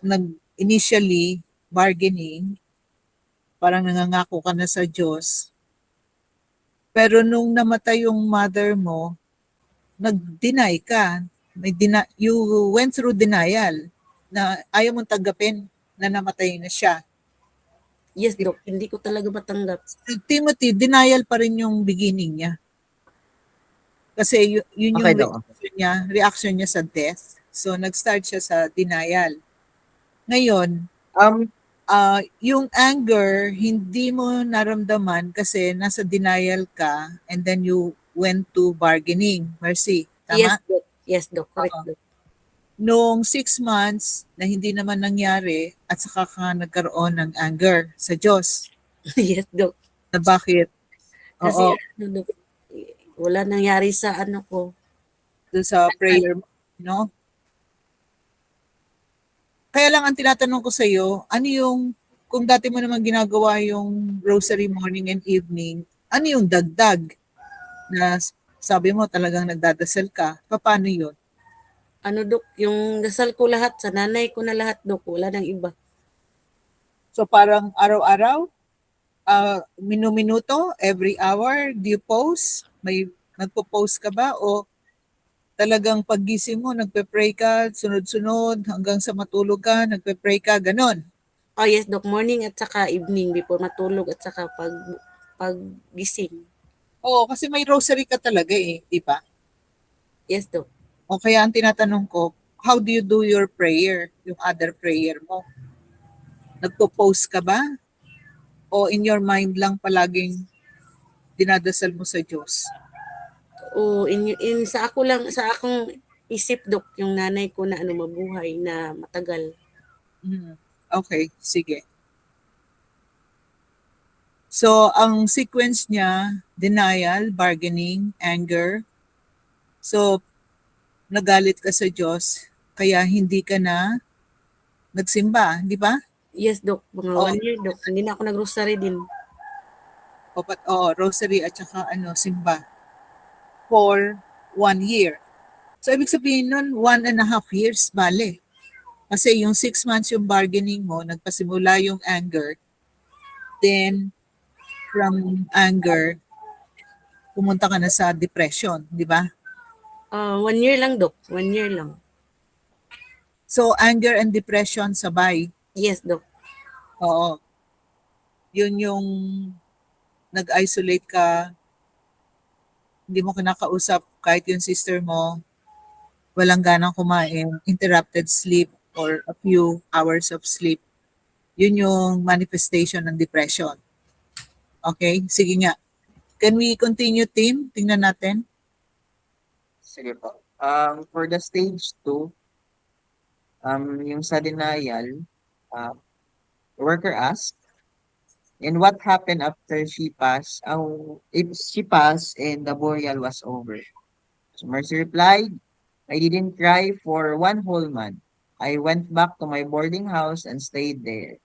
initially bargaining, parang nangangako ka na sa Diyos. Pero nung namatay yung mother mo, nag-deny ka. You went through denial na ayaw mong tanggapin na namatay na siya. Yes, Dok, hindi ko talaga matanggap. Timothy, denial pa rin yung beginning niya. Kasi yun Okay, yung Dok. reaction niya sa death. So nag-start siya sa denial. Ngayon, yung anger, hindi mo naramdaman kasi nasa denial ka and then you went to bargaining. Mercy, tama? Yes, Dok. Yes, Dok. Correct, Dok. Noong 6 months na hindi naman nangyari at saka ka nagkaroon ng anger sa Diyos. Yes, Dok. Na bakit? Kasi, Oo, Dok, wala nangyari sa ko. doon sa prayer mo, no? Kaya lang ang tinatanong ko sa iyo, ano yung, kung dati mo naman ginagawa yung rosary morning and evening, ano yung dagdag na sabi mo talagang nagdadasal ka? Paano yun? Dok, yung dasal ko lahat, sa nanay ko na lahat, Dok. Wala nang iba. So parang araw-araw, minuto, every hour, do you post? May nagpo-post ka ba? O talagang paggising mo, nagpe-pray ka, sunod-sunod, hanggang sa matulog ka, nagpe-pray ka, ganon? Oh, yes, Dok. Morning at saka evening before matulog at saka paggising. Oo, kasi may rosary ka talaga eh, di ba? Yes, Dok. O kaya ang tinatanong ko, how do you do your prayer, yung other prayer mo? Nagpo-post ka ba? O in your mind lang palaging dinadasal mo sa Diyos? O sa akong isip, Dok, yung nanay ko na mabuhay na matagal. Okay, sige. So, ang sequence niya, denial, bargaining, anger. So, nagalit ka sa Diyos, kaya hindi ka na nagsimba, di ba? Yes, Dok. Mga 1 year, Dok. Hindi na ako nag-rosary din. Rosary at saka simba. For 1 year. So, ibig sabihin nun, 1.5 years, bale. Kasi yung 6 months yung bargaining mo, nagpasimula yung anger. Then, from anger, pumunta ka na sa depression, di ba? 1 year lang, Dok. 1 year lang. So, anger and depression sabay. Yes, Dok. Oo. Yun yung nag-isolate ka, hindi mo kinakausap kahit yung sister mo, walang ganang kumain, interrupted sleep or a few hours of sleep. Yun yung manifestation ng depression. Okay? Sige nga. Can we continue, team? Tingnan natin. Sige po. For the stage 2, yung sa denial, the worker asked, and what happened after she passed? If she passed and the burial was over. So Mercy replied, I didn't cry for 1 whole month. I went back to my boarding house and stayed there.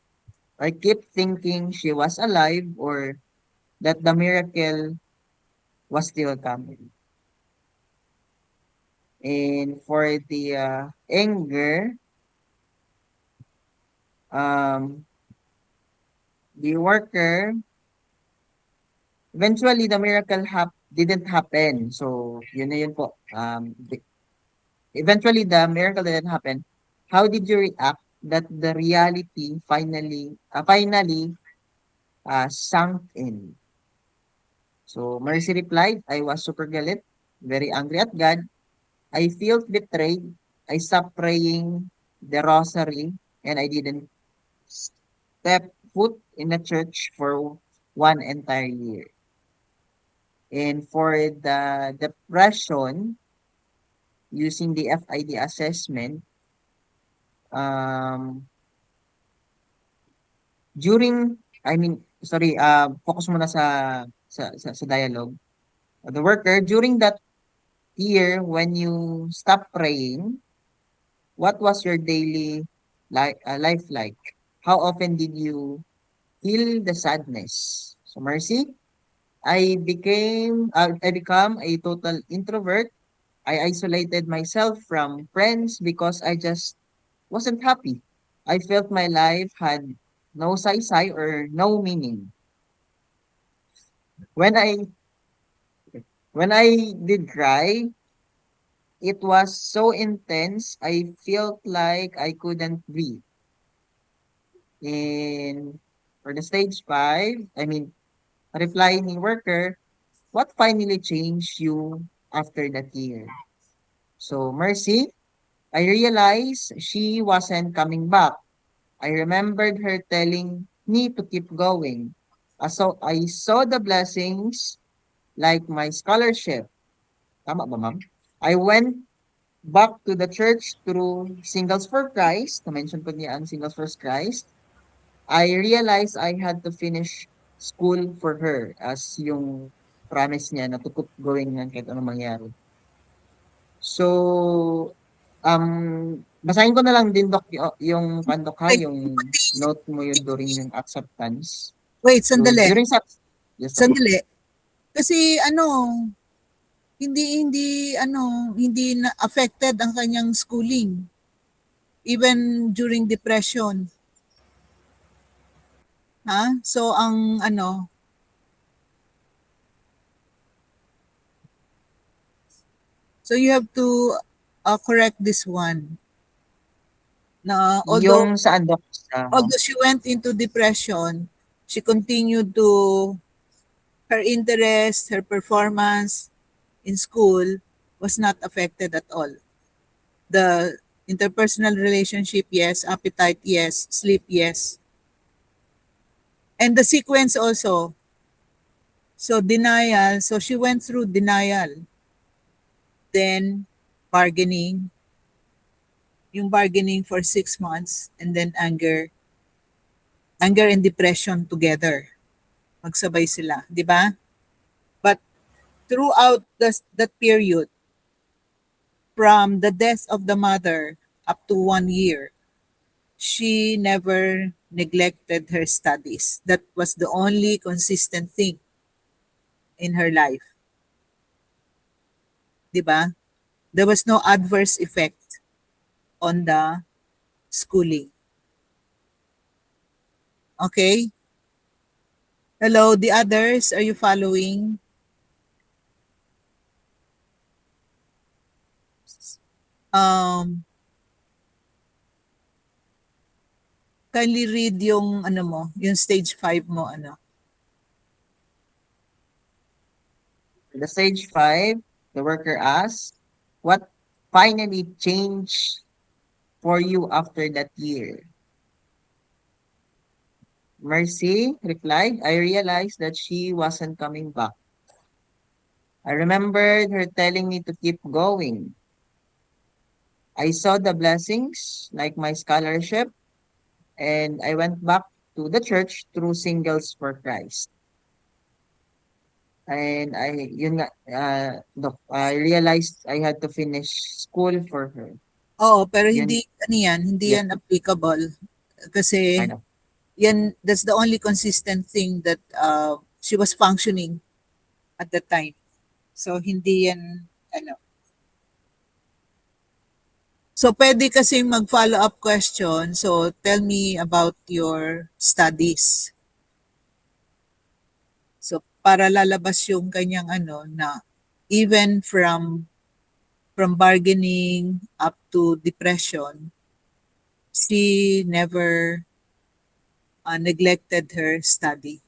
I kept thinking she was alive or that the miracle was still coming. And for the anger, um, the worker, eventually the miracle didn't happen. So, yun na yun po. Eventually the miracle didn't happen. How did you react that the reality finally sunk in? So Mercy replied, I was super galit, very angry at God. I felt betrayed. I stopped praying the rosary and I didn't step foot in the church for 1 entire year. And for the depression, using the FID assessment, um, focus muna sa dialogue. The worker, during that year when you stopped praying, what was your daily life like? How often did you feel the sadness? So Mercy, I become a total introvert. I isolated myself from friends because I just wasn't happy. I felt my life had no say or no meaning. When I did cry, it was so intense. I felt like I couldn't breathe. And for the stage 5, replying worker, what finally changed you after that year? So Mercy, I realized she wasn't coming back. I remembered her telling me to keep going. So I saw the blessings like my scholarship. Tama ba, ma'am? I went back to the church through Singles for Christ. Na-mention ko niya ang Singles for Christ. I realized I had to finish school for her as yung promise niya na to keep going yan kahit anong mangyari. So, basahin ko na lang din, Doc, yung pandok ha, yung note mo yun during yung acceptance. Wait, So, sandali. during yes, Doc. Sandali. Kasi hindi na affected ang kanyang schooling even during depression. Ha? So so you have to correct this one. Na Yung saan, Doc? although she went into depression, she continued to her interest, her performance in school was not affected at all. The interpersonal relationship, yes. Appetite, yes. Sleep, yes. And the sequence also. So denial. So she went through denial. Then bargaining. Yung bargaining for 6 months. And then anger. Anger and depression together. Magsabay sila. Di ba? But throughout that period, from the death of the mother up to 1 year, she never neglected her studies. That was the only consistent thing in her life. Diba? There was no adverse effect on the schooling. Okay? Hello, the others, are you following? Kindly read yung yung stage 5 mo The stage 5, the worker asked, what finally changed for you after that year? Mercy replied, I realized that she wasn't coming back. I remembered her telling me to keep going. I saw the blessings like my scholarship, and I went back to the church through Singles for Christ. And I realized I had to finish school for her. Oo, pero Yun, hindi yeah, yan applicable. Kasi kind of. that's the only consistent thing that she was functioning at the time. So, hindi yan, ano. So, pwede kasi mag-follow up question. So, tell me about your studies. So, para lalabas yung kanyang na even from bargaining up to depression, she never neglected her study.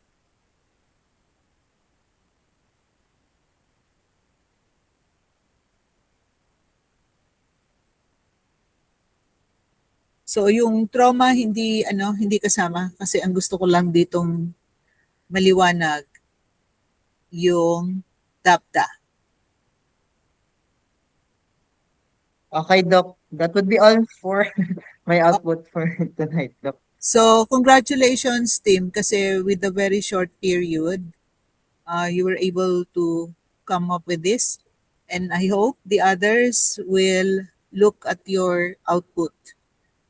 So yung trauma hindi kasama kasi ang gusto ko lang ditong maliwanag yung DAPDA. Okay, Doc. That would be all for my output for tonight, Doc. So congratulations team kasi with a very short period you were able to come up with this, and I hope the others will look at your output.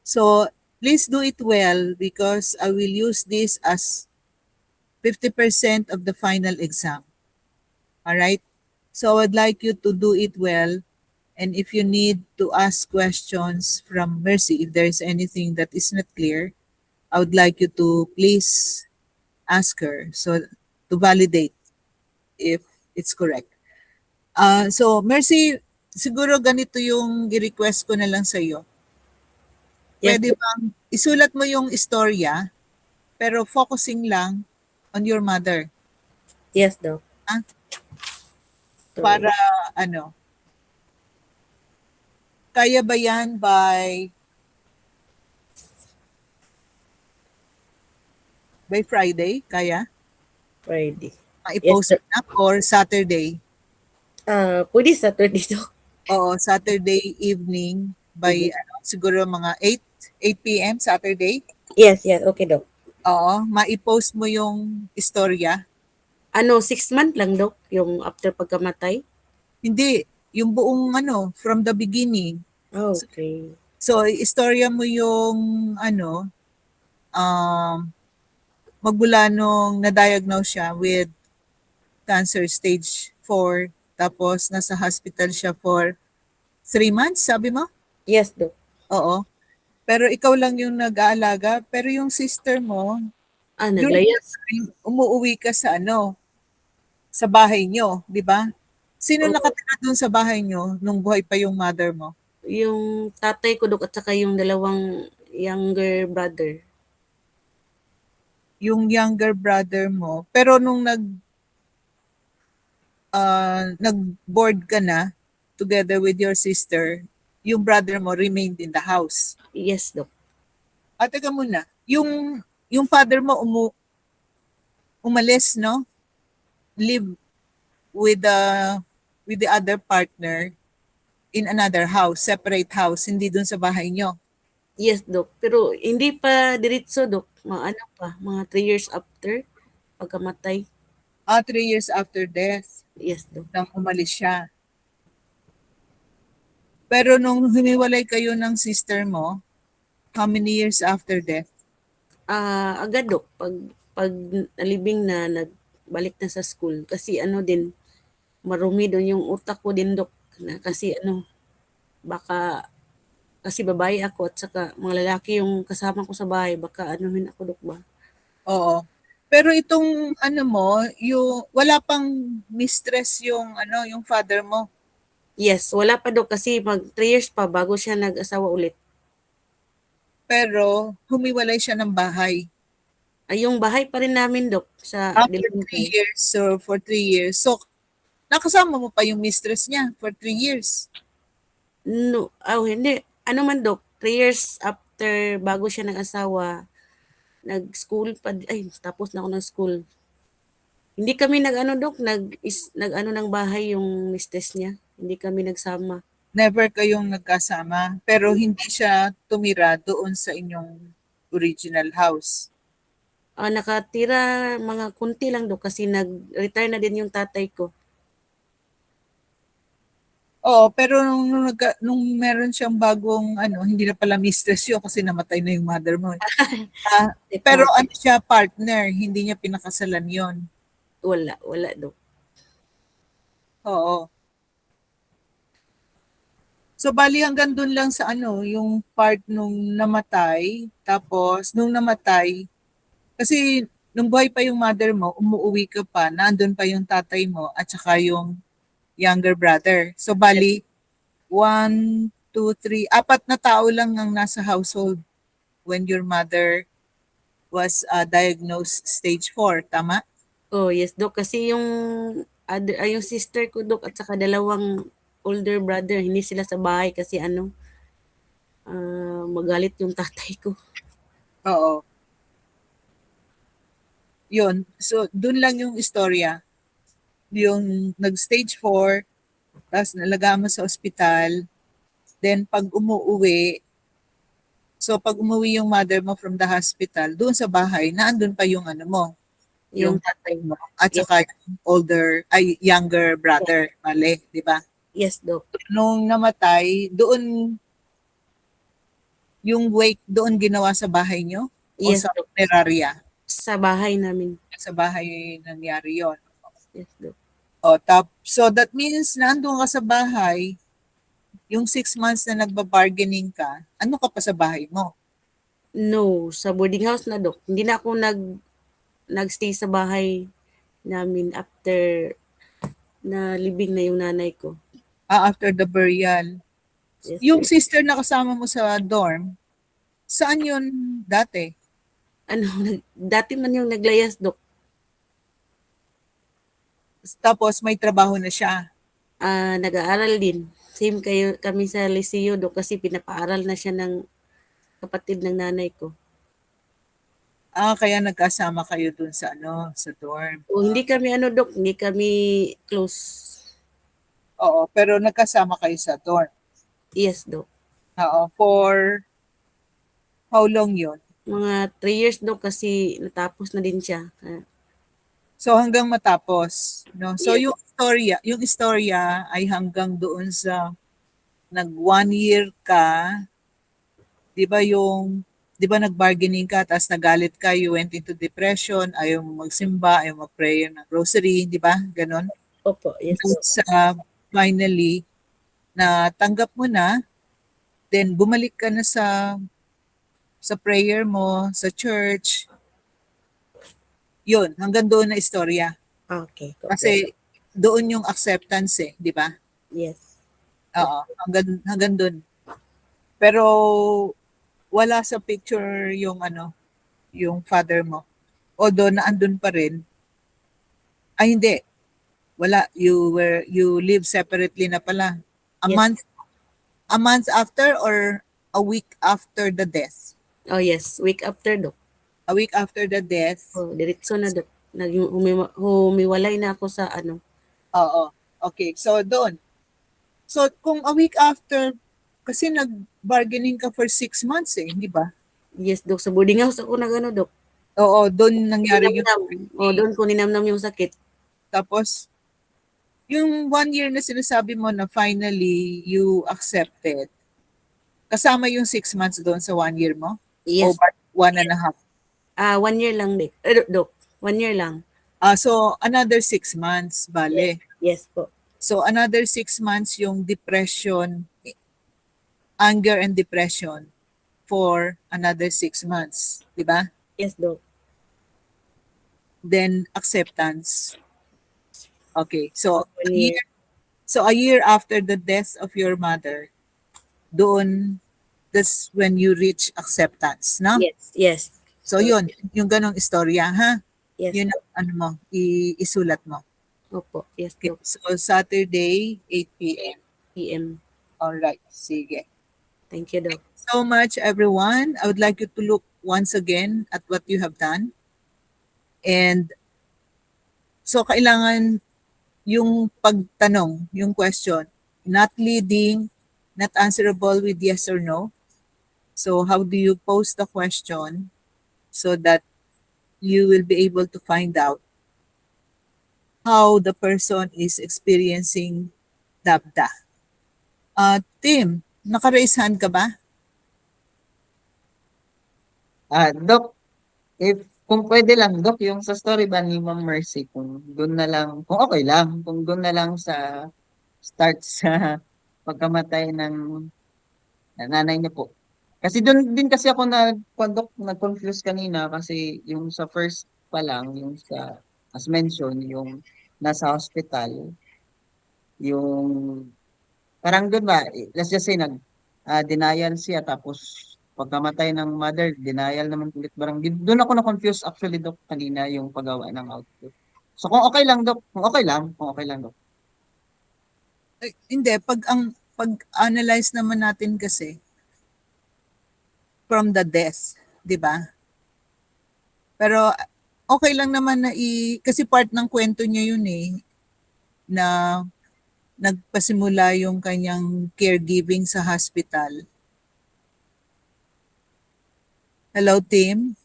So please do it well because I will use this as 50% of the final exam. All right? So I would like you to do it well. And if you need to ask questions from Mercy, if there is anything that is not clear, I would like you to please ask her so to validate if it's correct. So Mercy, siguro ganito yung i-request ko na lang sa iyo. Yes, Pwede bang isulat mo yung istorya pero focusing lang on your mother yes, Doc. Ah? So, para kaya ba yan by Friday? Kaya? Friday. I-post Yes, na or Saturday? pwede Saturday, Doc. Oo, Saturday evening by siguro mga 8 p.m. Saturday. Yes, okay, Doc. Oo, ma-post mo yung istorya. 6 month lang, Doc, yung after pagkamatay? Hindi, yung buong from the beginning. Okay. So, istorya mo yung magmula nung na-diagnose siya with cancer stage 4, tapos nasa hospital siya for 3 months, sabi mo? Yes, Doc. Oo. Pero ikaw lang yung nag-aalaga, pero yung sister mo, during Naglayas. that time, umuuwi ka sa sa bahay nyo, di ba? Sino Oo. nakatira doon sa bahay nyo nung buhay pa yung mother mo? Yung tatay ko, Doc, at saka yung dalawang younger brother. Yung younger brother mo. Pero nung nag-board ka na together with your sister, yung brother mo remained in the house. Yes, Doc. Teka muna, yung father mo umalis, no? Live with the other partner in another house, separate house, hindi dun sa bahay nyo. Yes, Doc. Pero hindi pa diretso, Doc. Mga 3 years after pagkamatay. 3 years after death, Yes, Doc. nang umalis siya. Pero nung humiwalay kayo ng sister mo, how many years after death? Agad, Doc. Pag nalibing na, nagbalik na sa school. Kasi din, marumi doon yung utak ko din, Doc. Kasi baka, kasi babae ako at saka mga lalaki yung kasama ko sa bahay, baka anuhin ako, Doc ba? Oo. Pero itong mo, wala pang mistress yung yung father mo. Yes, wala pa, Doc, kasi 3 years pa bago siya nag-asawa ulit. Pero humiwalay siya ng bahay. Yung bahay pa rin namin, Doc, sa After Dilimpe. 3 years, so for 3 years. So, nakasama mo pa yung mistress niya for 3 years. No, hindi. Ano man, Doc, 3 years after bago siya nag-asawa, nag-school pa, tapos na ako ng school. Hindi kami Doc, nag-ano ng bahay yung mistress niya. Hindi kami nagsama. Never kayong nagkasama, pero hindi siya tumira doon sa inyong original house. Nakatira mga kunti lang do kasi nag-retire na din yung tatay ko. Oo, pero nung meron siyang bagong hindi na pala mistress yun kasi namatay na yung mother mo. Pero siya partner, hindi niya pinakasalan yon. Wala do. Oo. So bali hanggang dun lang sa yung part nung namatay, tapos nung namatay, kasi nung buhay pa yung mother mo, umuwi ka pa, nandun pa yung tatay mo at saka yung younger brother. So bali, 1, 2, 3, 4 na tao lang ang nasa household when your mother was diagnosed stage 4, tama? Oh, yes, Dok. Kasi yung sister ko, Dok, at saka dalawang older brother, hindi sila sa bahay kasi magalit yung tatay ko. Oo. Yun. So, dun lang yung istorya. Yung nag-stage 4, tapos nalaga mo sa ospital, then pag umuwi, so pag umuwi yung mother mo from the hospital, doon sa bahay, naandun pa yung mo, yung tatay mo, at Yes. saka yung younger brother, mali, di ba? Yes, Dok. Nung namatay, doon, yung wake doon ginawa sa bahay nyo? O Yes, sa Dok. funeraria? Sa bahay namin. Sa bahay nangyari yon. Yes, Dok. So that means nandun ka sa bahay, yung 6 months na nagba-bargaining ka, ano ka pa sa bahay mo? No, sa boarding house na, Dok. Hindi na ako nagstay sa bahay namin after na libing na yung nanay ko. After the burial. Yes, Yung Dok. sister na kasama mo sa dorm, saan yun dati? Dati man yung naglayas, Dok. Tapos may trabaho na siya. Nag-aaral din. Same kami sa Liceo, Dok, kasi pinapaaral na siya ng kapatid ng nanay ko. Kaya nagkasama kayo dun sa sa dorm. O hindi kami Dok, hindi kami close. Oo, pero nagkasama kayo sa dorm. Yes, Dok. Oo, for how long yun? Mga 3 years, Dok, kasi natapos na din siya. So hanggang matapos, no? So Yes. yung istorya ay hanggang doon sa nag 1 year ka, 'di ba 'di ba nag-bargaining ka tapos nagalit ka, you went into depression, ayaw mo magsimba, ayaw mag-pray ng rosary, 'di ba? Ganon. Opo, yes, Dok. Sa finally na tanggap mo na, then bumalik ka na sa prayer mo, sa church. Yun, hanggang doon na istorya. Okay. Kasi doon yung acceptance di ba? Yes. Oo, hanggang doon. Pero wala sa picture yung yung father mo. Although naandun pa rin. Ay hindi. Wala, you live separately na pala. A Yes. month after or a week after the death? Oh, yes. Week after, Dok. A week after the death. Oh, diretso na, Dok. Humiwalay na ako sa Oo. Okay, so doon. So kung a week after, kasi nag-bargaining ka for 6 months di ba? Yes, Dok. Sa boarding house ako Dok. Oo, doon nangyari yung doon ko ninamnam yung sakit. tapos yung 1 year na sinasabi mo na finally you accepted, kasama yung 6 months doon sa 1 year mo? Yes. O 1.5? 1 year lang, Dok. 1 year lang. So another 6 months, bale. Yes po. So another 6 months yung depression, anger and depression for another 6 months, di ba? Yes, Dok. Then acceptance. Okay, so 1 year. a year after the death of your mother, that's when you reach acceptance, no? Yes. So yun, yung ganong istorya, ha? Yes. Yun ang isulat mo. Opo. Yes, Okay, Dok. so Saturday, 8 p.m. PM. Alright, sige. Thank you, Dok. So much, everyone. I would like you to look once again at what you have done. And so kailangan yung pagtanong, yung question, not leading, not answerable with yes or no. So how do you pose the question so that you will be able to find out how the person is experiencing DAPDA? Tim, naka-raise hand ka ba? Doc, kung pwede lang, Doc, yung sa story ba ni Ma'am Mercy, kung doon na lang, kung okay lang, kung doon na lang sa start sa pagkamatay ng nanay niya po. Kasi doon din kasi ako Doc, nag-confuse kanina kasi yung sa first pa lang, yung sa, as mentioned, yung nasa hospital, yung parang doon ba, let's just say denial siya tapos pagkamatay ng mother, denial naman ulit. Parang doon ako na-confuse actually, Doc, kanina yung paggawa ng output. So kung okay lang, Doc, kung okay lang, Doc. Hindi, pag-analyze naman natin kasi from the death, di ba? Pero okay lang naman na kasi part ng kwento niya yun na nagpasimula yung kanyang caregiving sa hospital. Hello, Tim?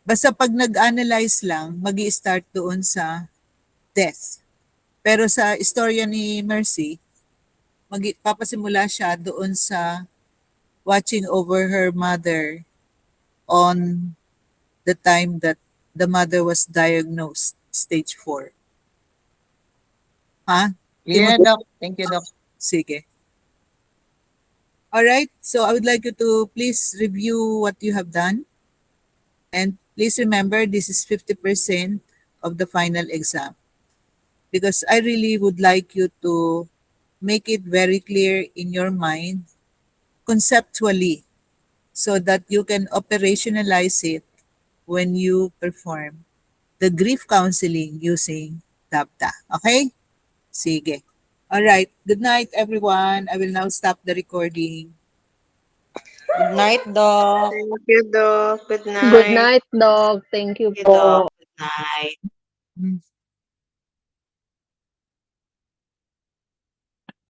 Basta pag nag-analyze lang, magi-start doon sa death. Pero sa istorya ni Mercy, papasimula siya doon sa watching over her mother on the time that the mother was diagnosed stage 4. Ha? Yeah, Doc. Thank you, Doc. Sige. All right. So I would like you to please review what you have done. And please remember, this is 50% of the final exam. Because I really would like you to make it very clear in your mind, conceptually, so that you can operationalize it when you perform the grief counseling using TAPTA. Okay? Sige. All right. Good night, everyone. I will now stop the recording. Good night, Doc. Thank you, Doc. Good night. Good night, Doc. Thank you Thank you, po. Doc. Good night.